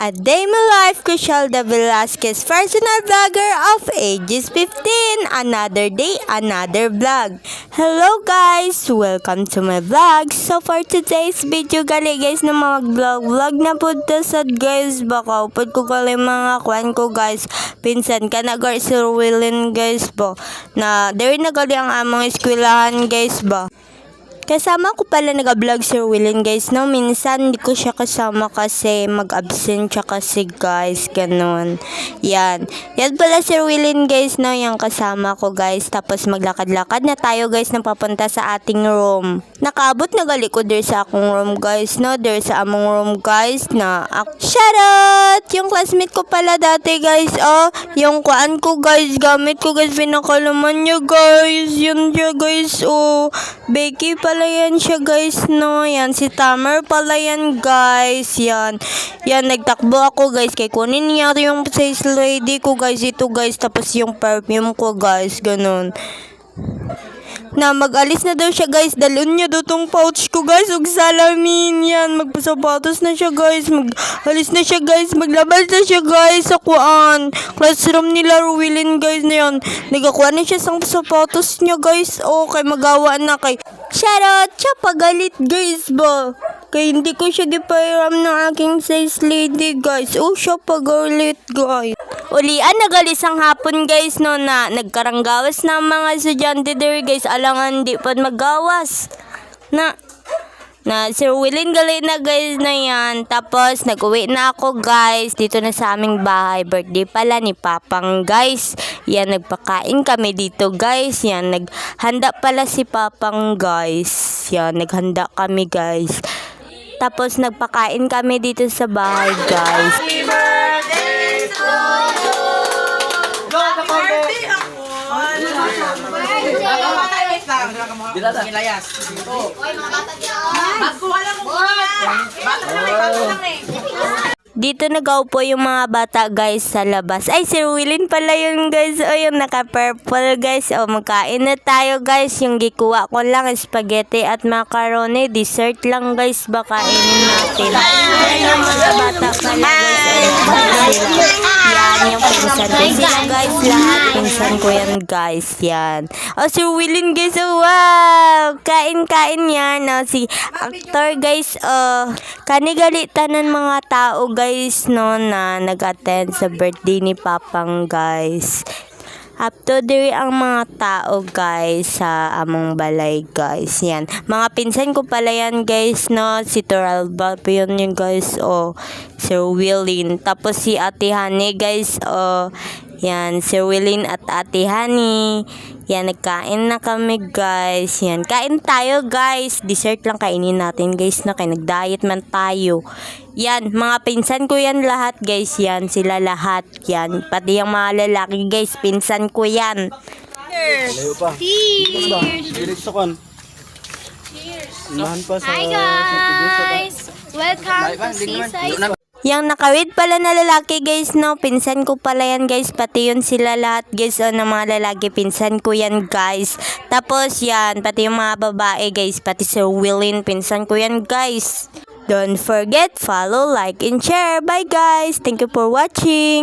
A Day My Life, Crishalda Velasquez, personal vlogger of ages 15. Another day, another vlog. Hello guys! Welcome to my vlog. So for today's video, gali guys na mag-vlog na po sad guys. Baka upod ko gali mga kwan ko guys. Pinsan ka na guys, Sir Willen guys bo. Na dere na gali ang among eskwelahan guys ba. Kasama ko pala nag-vlog Sir Willen guys, no? Minsan hindi ko siya kasama kasi mag-absent siya kasi guys, ganun. Yan pala Sir Willen guys, no? Yung kasama ko guys. Tapos maglakad-lakad na tayo guys na papunta sa ating room. Nakaabot na gali ko there sa akong room guys, no? There sa among room guys na shoutout! Yung classmate ko pala dati guys, oh. Yung kuan ko guys, gamit ko guys, pinakalaman niya guys. Yun siya guys, oh. Becky pala yan siya guys, no? Yan, si Tamer pala yan guys. Yan, nagtakbo ako guys. Kay kunin niya yung face lady ko guys. Ito guys, tapos yung perfume ko guys. Ganun. Na mag-alis na daw siya guys. Dalun niya daw tong pouch ko guys. Ug salamin yan. Magpasapatos na siya guys. Mag-alis na siya guys. Maglabas na siya guys sa kuan. Classroom nila Ruwilin guys na yan. Nagakuha na siya sa sapatos niya guys. Okay, magawa na kay shoutout siya pagalit guys ba. Kaya hindi ko siya gipairam ng aking size lady guys. Oh, siya pagalit guys. Ulian nagalis ang hapon guys no na nagkaranggawas na mga estudyante there guys. Alangan di pa magawas. Na Sir Willen galit na guys na yan. Tapos nag-uwi na ako guys. Dito na sa aming bahay. Birthday pala ni Papang guys. Yan, nagpakain kami dito guys. Yan, naghanda pala si Papang guys. Yan, naghanda kami guys. Tapos nagpakain kami dito sa bahay guys. Happy birthday to you. Happy birthday ako. Nilayas. Oy, mga bata diyan. Magkuha lang ko kuya. Bata lang eh. Dito nagaupo yung mga bata guys sa labas. Ay, Sir Willen pala yun guys. O, yung naka-purple guys. O, magkain na tayo guys. Yung gikuha ko lang, spaghetti at macaroni. Dessert lang guys. Baka kainin natin. Ayan yung mga bata pala guys. Yan, yung pinsan ko sila guys. Lahat pinsan ko yan guys. Yan. O, Sir Willen guys. Oh, wow! Kain-kain yan. O, si actor guys. Kanigalitan ng mga tao guys no na nag-attend sa birthday ni Papang guys. Up to date ang mga tao guys sa among balay guys. Yan. Mga pinsan ko pala yan guys no. Si Toralba pa yun guys. O Sir Willen. Tapos si Ate Honey guys. O yan. Sir Willen at Ate Honey. Yan. Nagkain na kami guys. Yan. Kain tayo guys. Dessert lang kainin natin guys na. Kaya nag-diet man tayo. Yan, mga pinsan ko yan lahat guys. Yan, sila lahat. Yan, pati yung mga lalaki guys, pinsan ko yan. Layo pa. Cheers! Cheers! Hi Guys, welcome to Seaside. Yung nakawid pala na lalaki guys, no? Pinsan ko pala yan guys. Pati yun sila lahat guys. O, ng mga lalaki, pinsan ko yan guys. Tapos yan, pati yung mga babae guys. Pati Sir Willen, pinsan ko yan guys. Don't forget, follow, like, and share. Bye guys! Thank you for watching!